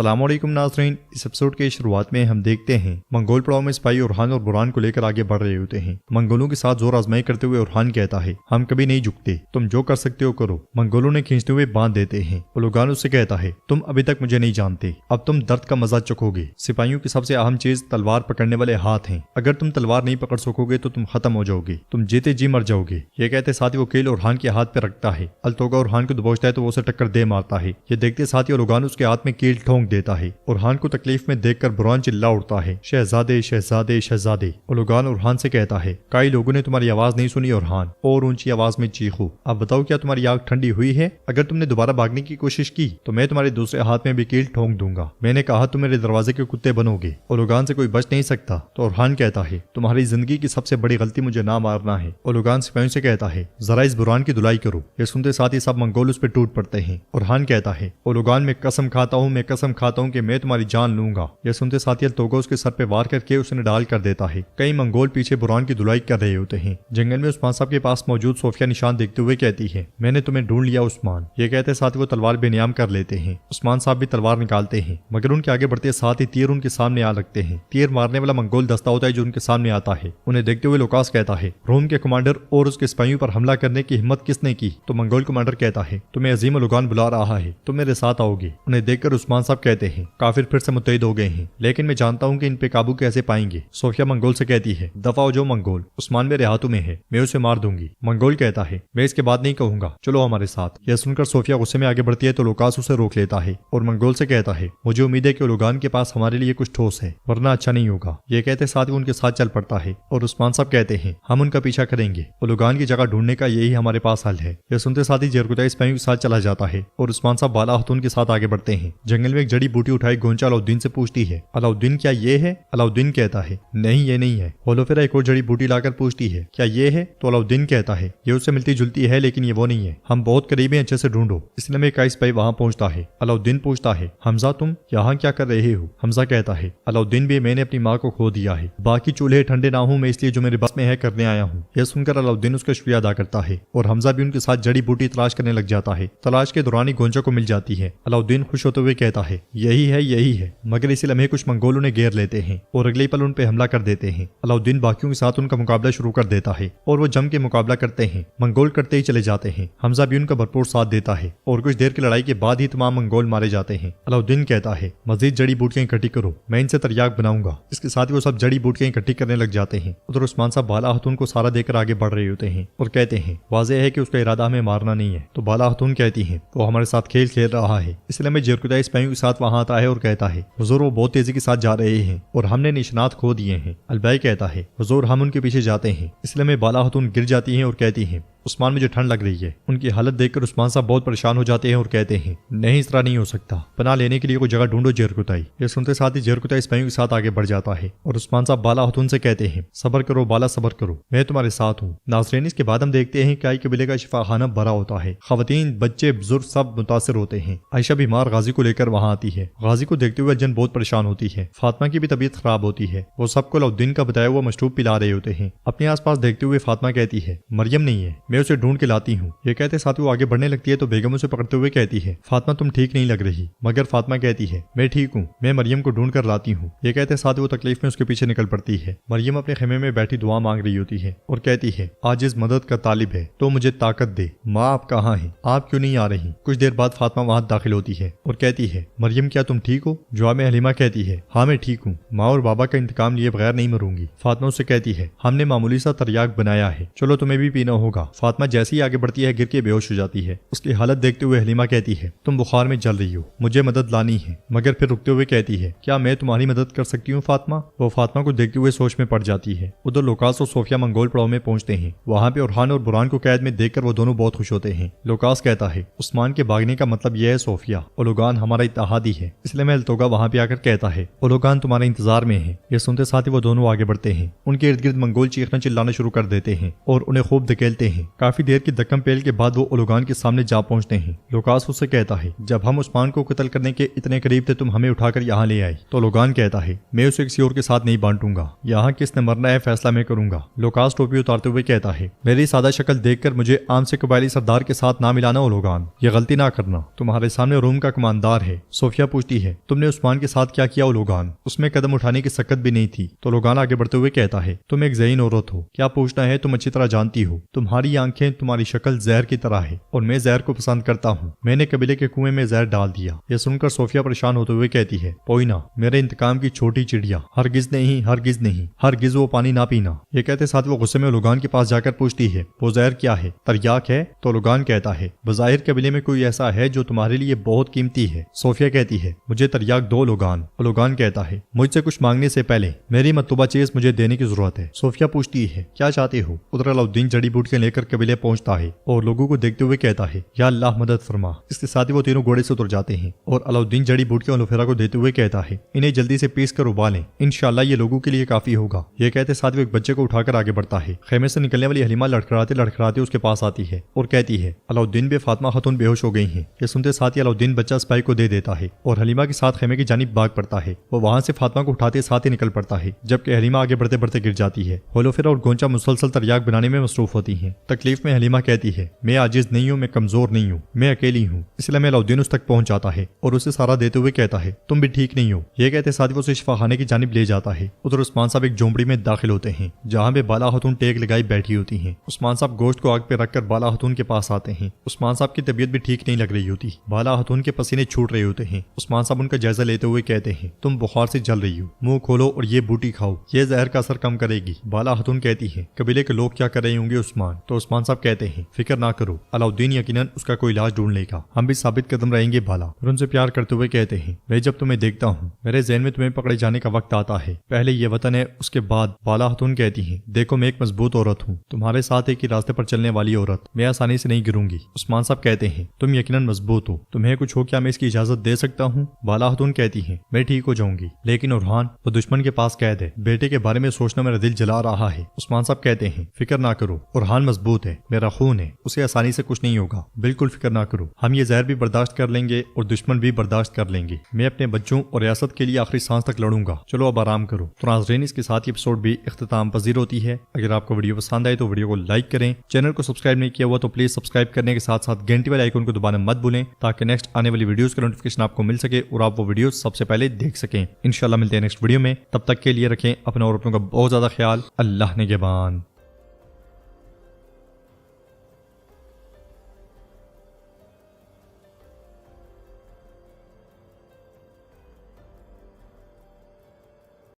अस्सलाम वालेकुम नाज़रीन। इस एपिसोड के शुरुआत में हम देखते हैं मंगोल पड़ाव में सिपाही ओरहान और बुरहान को लेकर आगे बढ़ रहे होते हैं। मंगोलों के साथ जोर आजमाई करते हुए ओरहान कहता है, हम कभी नहीं झुकते, तुम जो कर सकते हो करो। मंगोलों ने खींचते हुए बांध देते हैं। ओलोगान उससे कहता है, तुम अभी तक मुझे नहीं जानते, अब तुम दर्द का मजा चखोगे। सिपाहियों की सबसे अहम चीज तलवार पकड़ने वाले हाथ हैं। अगर तुम तलवार नहीं पकड़ सकोगे तो तुम खत्म हो जाओगे, तुम जीते जी मर जाओगे। ये कहते साथ ही वो कील ओरहान के हाथ पे रखता है। अल्तोगा ओरहान को दबोचता है तो वो उसे टक्कर दे मारता है। ये देखते साथ ही ओलोगान उसके हाथ में कील ठोंक देता है। ओरहान को तकलीफ में देखकर बुरहान चिल्ला उठता है, शहजादे शहजादे शहजादे। ओलोगान ओरहान से कहता है, कई लोगों ने तुम्हारी आवाज नहीं सुनी ओरहान, और ऊंची आवाज में चीखो। अब बताओ क्या तुम्हारी आग ठंडी हुई है? अगर तुमने दोबारा भागने की कोशिश की तो मैं तुम्हारे दूसरे हाथ में भी कील ठोंक दूंगा। मैंने कहा तुम मेरे दरवाजे के कुत्ते बनोगे। ओलोगान से कोई बच नहीं सकता। तो ओरहान कहता है, तुम्हारी जिंदगी की सबसे बड़ी गलती मुझे ना मारना है। ओलोगान सिपाहियों से कहता है, जरा इस बुरहान की धुलाई करो। ये सुनते साथ ही सब मंगोल उस पर टूट पड़ते हैं। ओरहान कहता है, ओलोगान मैं कसम खाता हूँ, मैं कसम खाता हूँ कि मैं तुम्हारी जान लूंगा। यह सुनते साथ ही अल्तोगा उसके सर पे वार करके उसे निडाल कर देता है। कई मंगोल पीछे बुरहान की धुलाई कर रहे होते हैं। जंगल में उस्मान साहब के पास मौजूद सोफिया निशान देखते हुए कहती है, मैंने तुम्हें ढूंढ लिया उस्मान। ये कहते साथ ही वो तलवार बेनियाम कर लेते हैं। उस्मान साहब भी तलवार निकालते हैं, मगर उनके आगे बढ़ते साथ ही तीर उनके सामने आ लगते हैं। तीर मारने वाला मंगोल दस्ता होता है जो उनके सामने आता है। उन्हें देखते हुए लुकास कहता है, रोम के कमांडर और उसके सिपाहियों पर हमला करने की हिम्मत किसने की? तो मंगोल कमांडर कहता है, तुम्हें अजीम ओलोगान बुला रहा है, तुम मेरे साथ आओगे। उन्हें देखकर उस्मान साहब कहते हैं, काफिर फिर से मुत्तहिद हो गए हैं, लेकिन मैं जानता हूँ कि इन पे काबू कैसे पाएंगे। सोफिया मंगोल से कहती है, दफा हो जो मंगोल, उस्मान मेरे हाथों में है, मैं उसे मार दूंगी। मंगोल कहता है, मैं इसके बाद नहीं कहूंगा, चलो हमारे साथ। यह सुनकर सोफिया गुस्से में आगे बढ़ती है तो लुकास उसे रोक लेता है और मंगोल से कहता है, मुझे उम्मीद है कि ओलोगान के पास हमारे लिए कुछ ठोस है, वरना अच्छा नहीं होगा। ये कहते साथ ही उनके साथ चल पड़ता है और उस्मान साहब कहते हैं, हम उनका पीछा करेंगे, ओलोगान की जगह ढूंढने का यही हमारे पास हल है। यह सुनते साथ ही जरकुता सिपाहियों के साथ चला जाता है और उस्मान साहब बाला हतून के साथ आगे बढ़ते हैं। जंगल में एक जड़ी बूटी उठाई गोंचा अलाउद्दीन से पूछती है, अलाउद्दीन क्या ये है? अलाउद्दीन कहता है, नहीं ये नहीं है। होलोफेरा एक और जड़ी बूटी लाकर पूछती है, क्या ये है? तो अलाउद्दीन कहता है, ये उससे मिलती जुलती है लेकिन ये वो नहीं है, हम बहुत करीब हैं, अच्छे से ढूंढो। इसलिए में एक सिपाही वहां पहुंचता है। अलाउद्दीन पूछता है, हमजा तुम यहाँ क्या कर रहे हो? हमजा कहता है, अलाउद्दीन भी मैंने अपनी माँ को खो दिया है, बाकी चूल्हे ठंडे ना हूं मैं, इसलिए जो मेरे बस में है करने आया हूँ। यह सुनकर अलाउद्दीन उसका शुक्रिया अदा करता है और हमजा भी उनके साथ जड़ी बूटी तलाश करने लग जाता है। तलाश के दौरान ही गोंचा को मिल जाती है। अलाउद्दीन खुश होते हुए कहता है, यही है यही है, मगर इसी लम्हे कुछ मंगोलों ने घेर लेते हैं और अगले पल उन पे हमला कर देते हैं। अलाउद्दीन बाकियों के साथ उनका मुकाबला शुरू कर देता है और वो जम के मुकाबला करते हैं। मंगोल करते ही चले जाते हैं। हमजा भी उनका भरपूर साथ देता है और कुछ देर की लड़ाई के बाद ही तमाम मंगोल मारे जाते हैं। अलाउद्दीन कहता है, मजीद जड़ी बूटियां इकट्ठी करो, मैं इनसे तरियाक बनाऊंगा। इसके साथ ही वो सब जड़ी बूटियां इकट्ठी करने लग जाते हैं। उधर उस्मान साहब बाला हतून को सारा देकर आगे बढ़ रहे होते हैं और कहते हैं, वाज़ेह है कि उसका इरादा हमें मारना नहीं है। तो बाला हतून कहती है, वो हमारे साथ खेल खेल रहा है। इसलिए मैं जरकुदा सिपाहियों के साथ वहां आता है और कहता है, हुजूर वो बहुत तेजी के साथ जा रहे हैं और हमने निशानात खो दिए हैं। अलबाई कहता है, हुजूर हम उनके पीछे जाते हैं। इसलिए में बाला हतून गिर जाती है और कहती है, उस्मान मुझे ठंड लग रही है। उनकी हालत देखकर उस्मान साहब बहुत परेशान हो जाते हैं और कहते हैं, नहीं इस तरह नहीं हो सकता, पनाह लेने के लिए कोई जगह ढूंढो जरकुताई। ये सुनते साथ ही जरकुताई सिपाहियों के साथ आगे बढ़ जाता है और उस्मान साहब बाला हतून से कहते हैं, सबर करो बाला सबर करो, मैं तुम्हारे साथ हूँ। नाज़रीन इसके बाद हम देखते हैं कि आई कबीले का शिफाखाना भरा होता है। खवातीन बच्चे बुजुर्ग सब मुतासिर होते हैं। आयशा बीमार गाजी को लेकर वहाँ आती है। गाजी को देखते हुए जन बहुत परेशान होती है। फातिमा की भी तबीयत खराब होती है। वो सबको अलाउद्दीन का बताया हुआ मशरूब पिला रहे होते हैं। अपने आसपास देखते हुए फातिमा कहती है, मरियम नहीं है, मैं उसे ढूंढ के लाती हूँ। ये कहते साथ वो आगे बढ़ने लगती है तो बेगम उसे पकड़ते हुए कहती है, फातिमा तुम ठीक नहीं लग रही। मगर फातिमा कहती है, मैं ठीक हूँ, मैं मरियम को ढूंढ कर लाती हूँ। ये कहते साथ वो तकलीफ में उसके पीछे निकल पड़ती है। मरियम अपने खेमे में बैठी दुआ मांग रही होती है और कहती है, आज इस मदद का तालिब है तो मुझे ताकत दे। माँ आप कहाँ हैं? आप क्यों नहीं आ रही? कुछ देर बाद फातिमा वहां दाखिल होती है और कहती है, मरियम क्या तुम ठीक हो? जवाब में हलीमा कहती है, हाँ मैं ठीक हूँ, माँ और बाबा का इंतकाम लिए बगैर नहीं मरूंगी। फातिमा उससे कहती है, हमने मामूली सा तरियाक बनाया है, चलो तुम्हें भी पीना होगा। फातिमा जैसे ही आगे बढ़ती है गिर के बेहोश हो जाती है। उसकी हालत देखते हुए हलीमा कहती है, तुम बुखार में जल रही हो, मुझे मदद लानी है। मगर फिर रुकते हुए कहती है, क्या मैं तुम्हारी मदद कर सकती हूँ फातिमा? वो फातिमा को देखते हुए सोच में पड़ जाती है। उधर लुकास और सोफिया मंगोल पड़ाव में पहुंचते हैं। वहां पे ओरहान और बुरहान को कैद में देखकर वो दोनों बहुत खुश होते हैं। लुकास कहता है, उस्मान के भागने का मतलब यह है सोफिया, ओलोगान हमारा इत्तेहादी है, इसलिए मैं अल्तोगा वहां पे आकर कहता है, ओलोगान तुम्हारे इंतजार में है। ये सुनते साथ ही वो दोनों आगे बढ़ते हैं। उनके इर्द गिर्द मंगोल चीखना चिल्लाना शुरू कर देते हैं और उन्हें खूब धकेलते हैं। काफी देर की धक्कम पेल के बाद वो ओलोगान के सामने जा पहुंचते हैं। लुकास उससे कहता है, जब हम उस्मान को कत्ल करने के इतने करीब थे तुम हमें उठाकर यहाँ ले आए। तो ओलोगान कहता है, मैं उसे किसी और के साथ नहीं बांटूंगा, यहाँ किसने मरना है फैसला मैं करूंगा। लुकास टोपी उतारते हुए कहता है, मेरी सादा शक्ल देखकर मुझे आम से कबायली सरदार के साथ ना मिलाना ओलोगान, ये गलती ना करना, तुम्हारे सामने रोम का कमांडर है। सोफिया पूछती है, तुमने उस्मान के साथ क्या किया ओलोगान? उसमें कदम उठाने की सकत भी नहीं थी। तो ओलोगान आगे बढ़ते हुए कहता है, तुम एक ज़हीन औरत हो, क्या पूछना है, तुम अच्छी तरह जानती हो, तुम्हारी आंखें तुम्हारी शक्ल जहर की तरह है और मैं जहर को पसंद करता हूँ। मैंने कबीले के कुएं में जहर डाल दिया। यह सुनकर सोफिया परेशान होते हुए कहती है, पोइना, मेरे इंतकाम की छोटी चिड़िया, हरगिज नहीं, हरगिज नहीं, हरगिज वो पानी ना पीना। ये कहते साथ वो गुस्से में ओलोगान के पास जाकर पूछती है, वो जहर क्या है? तरियाक है? तो ओलोगान कहता है, बज़ाहिर कबीले में कोई ऐसा है जो तुम्हारे लिए बहुत कीमती है। सोफिया कहती है, मुझे तरियाक दो ओलोगान। ओलोगान कहता है, मुझसे कुछ मांगने से पहले मेरी मतलूबा चीज मुझे देने की जरूरत है। सोफिया पूछती है, क्या चाहते हो? उधर अलाउद्दीन जड़ी बूटियां लेकर कबीले पहुंचता है और लोगों को देखते हुए कहता है, या अल्लाह मदद फरमा। इसके साथ ही वो तीनों घोड़े से उतर जाते हैं और अलाउद्दीन जड़ी बूटियां लुफेरा को देते हुए कहता है, इन्हें जल्दी से पीस कर उबालें, इंशाल्लाह ये लोगों के लिए काफी होगा। ये कहते साथ वो एक बच्चे को उठाकर आगे बढ़ता है। खेमे से निकलने वाली हलीमा लड़खड़ाते लड़खड़ाते उसके पास आती है और कहती है, अलाउद्दीन बे फातिमा खातून बेहोश हो गई हैं। ये सुनते साथ ही अलाउद्दीन बच्चा स्पाई को दे देता है और हलीमा के साथ खेमे की जानिब भाग पड़ता है। वो वहां से फातिमा को उठाते साथ ही निकल पड़ता है, जबकि हलीमा आगे बढ़ते बढ़ते गिर जाती है। होलोफेरा और गोंचा मुसलसल तरियाक बनाने में मसरूफ होती हैं। तकलीफ में हलीमा कहती है, मैं आजिज नहीं हूँ, मैं कमजोर नहीं हूँ, मैं अकेली हूँ। इसलिए मैं अलाउद्दीन उस तक पहुंच जाता है और उसे सारा देते हुए कहता है, तुम भी ठीक नहीं हो। ये कहते साथ ही वो उसे शिफाखाने की जानिब ले जाता है। उधर उस्मान साहब एक झोंपड़ी में दाखिल होते हैं जहाँ पे बाला खातून टेक लगाई बैठी होती हैं। उस्मान साहब गोश्त को आग पे रखकर बाला खातून के पास आते हैं। उस्मान साहब की तबीयत भी ठीक नहीं लग रही होती। बाला खातून के पसीने छूट रहे होते हैं। उस्मान साहब उनका जायजा लेते हुए कहते हैं, तुम बुखार से जल रही हो, मुंह खोलो और ये बूटी खाओ, ये जहर का असर कम करेगी। बाला खातून कहती है, कबीले के लोग क्या कर रहे होंगे उस्मान? तो उस्मान साहब कहते हैं, फिक्र ना करो, अलाउद्दीन यकीनन उसका कोई इलाज ढूंढ लेगा, हम भी साबित कदम रहेंगे। बाला और उनसे प्यार करते हुए कहते हैं, मैं जब तुम्हें देखता हूँ मेरे ज़हन में तुम्हें पकड़े जाने का वक्त आता है, पहले ये वतन है उसके बाद। बाला खातून कहती है, देखो मैं एक मजबूत औरत हूँ, तुम्हारे साथ एक ही रास्ते पर चलने वाली औरत, मैं आसानी से नहीं गिरूंगी। उस्मान साहब कहते हैं, तुम यकीनन मजबूत हो, तुम्हें कुछ हो क्या मैं इसकी इजाजत दे सकता हूँ? बाला खातून कहती है, मैं ठीक हो जाऊंगी, लेकिन उरहान वो दुश्मन के पास कैद है, बेटे के बारे में सोचना मेरा दिल जला रहा है। उस्मान साहब कहते हैं, फिक्र ना करो, उरहान मजबूत है, मेरा खून है, उसे आसानी से कुछ नहीं होगा, बिल्कुल फिक्र ना करो, हम ये जहर भी बर्दाश्त कर लेंगे और दुश्मन भी बर्दाश्त कर लेंगे। मैं अपने बच्चों और रियासत के लिए आखिरी सांस तक लड़ूंगा। चलो अब आराम करो। तो नाज़रीन, इसके साथ ही एपिसोड भी इख्तिताम पजीर होती है। अगर आपको वीडियो पसंद आए तो वीडियो को लाइक करें, चैनल को सब्सक्राइब नहीं किया हुआ तो प्लीज सब्सक्राइब करने के साथ साथ घंटी वाले आइकन को दबाना मत भूलें, ताकि नेक्स्ट आने वाली वीडियोस का नोटिफिकेशन आपको मिल सके और आप वो वीडियो सबसे पहले देख सकें। इंशाल्लाह मिलते हैं नेक्स्ट वीडियो में, तब तक के लिए रखें अपने और अपनों का बहुत ज्यादा ख्याल। अल्लाह निगहबान।